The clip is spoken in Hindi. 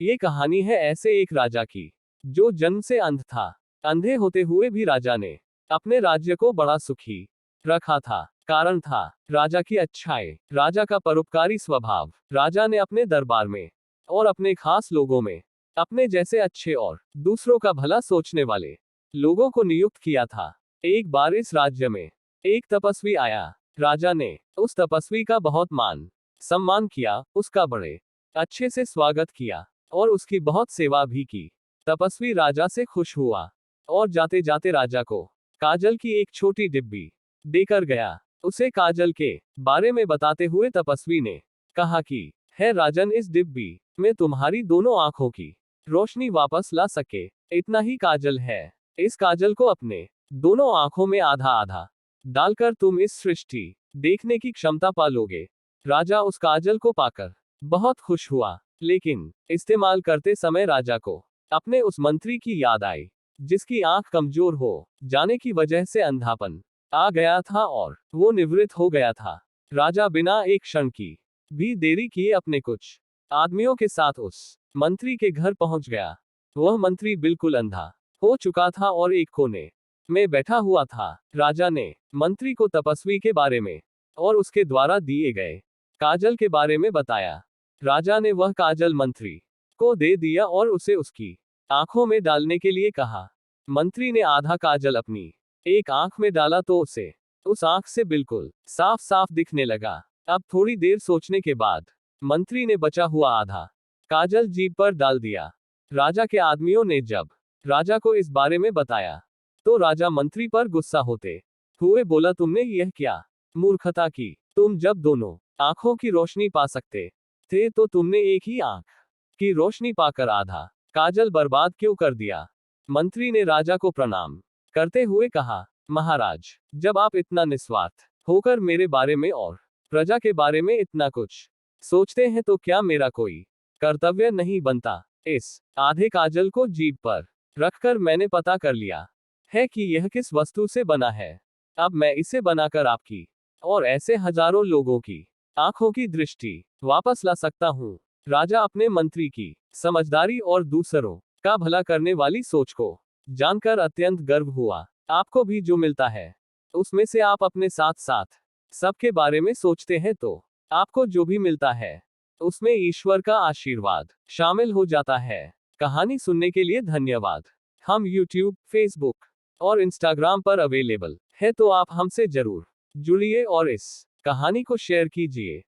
ये कहानी है ऐसे एक राजा की, जो जन्म से अंध था। अंधे होते हुए भी राजा ने अपने राज्य को बड़ा सुखी रखा था। कारण था राजा की अच्छाई, राजा का परोपकारी स्वभाव। राजा ने अपने दरबार में और अपने खास लोगों में अपने जैसे अच्छे और दूसरों का भला सोचने वाले लोगों को नियुक्त किया था। एक बार इस राज्य में एक तपस्वी आया। राजा ने उस तपस्वी का बहुत मान सम्मान किया, उसका बड़े अच्छे से स्वागत किया और उसकी बहुत सेवा भी की। तपस्वी राजा से खुश हुआ और जाते जाते राजा को काजल की एक छोटी डिब्बी देकर गया। उसे काजल के बारे में बताते हुए तपस्वी ने कहा कि है राजन, इस डिब्बी में तुम्हारी दोनों आंखों की रोशनी वापस ला सके इतना ही काजल है। इस काजल को अपने दोनों आंखों में आधा आधा डालकर तुम इस सृष्टि देखने की क्षमता पा लोगे। राजा उस काजल को पाकर बहुत खुश हुआ, लेकिन इस्तेमाल करते समय राजा को अपने उस मंत्री की याद आई, जिसकी आंख कमजोर हो जाने की वजह से अंधापन आ गया था और वो निवृत्त हो गया था। राजा बिना एक क्षण की भी देरी किए अपने कुछ आदमियों के साथ उस मंत्री के घर पहुंच गया। वह मंत्री बिल्कुल अंधा हो चुका था और एक कोने में बैठा हुआ था। राजा ने मंत्री को तपस्वी के बारे में और उसके द्वारा दिए गए काजल के बारे में बताया। राजा ने वह काजल मंत्री को दे दिया और उसे उसकी आंखों में डालने के लिए कहा। मंत्री ने आधा काजल अपनी एक आंख में डाला तो उसे उस आंख से बिल्कुल साफ साफ दिखने लगा। अब थोड़ी देर सोचने के बाद मंत्री ने बचा हुआ आधा काजल जीभ पर डाल दिया। राजा के आदमियों ने जब राजा को इस बारे में बताया, तो राजा मंत्री पर गुस्सा होते हुए बोला, तुमने यह क्या मूर्खता की? तुम जब दोनों आंखों की रोशनी पा सकते थे तो तुमने एक ही आंख की रोशनी पाकर आधा काजल बर्बाद क्यों कर दिया? मंत्री ने राजा को प्रणाम करते हुए कहा, महाराज, जब आप इतना निस्वार्थ होकर मेरे बारे में और प्रजा के बारे में इतना कुछ सोचते हैं तो क्या मेरा कोई कर्तव्य नहीं बनता? इस आधे काजल को जीभ पर रखकर मैंने पता कर लिया है कि यह किस वस्तु से बना है। अब मैं इसे बनाकर आपकी और ऐसे हजारों लोगों की आंखों की दृष्टि वापस ला सकता हूँ। राजा अपने मंत्री की समझदारी और दूसरों का भला करने वाली सोच को जानकर अत्यंत गर्व हुआ। आपको भी जो मिलता है उसमें से आप अपने साथ साथ सबके बारे में सोचते हैं तो आपको जो भी मिलता है उसमें ईश्वर का आशीर्वाद शामिल हो जाता है। कहानी सुनने के लिए धन्यवाद। हम YouTube, Facebook और Instagram पर अवेलेबल है, तो आप हमसे जरूर जुड़िए और इस कहानी को शेयर कीजिए।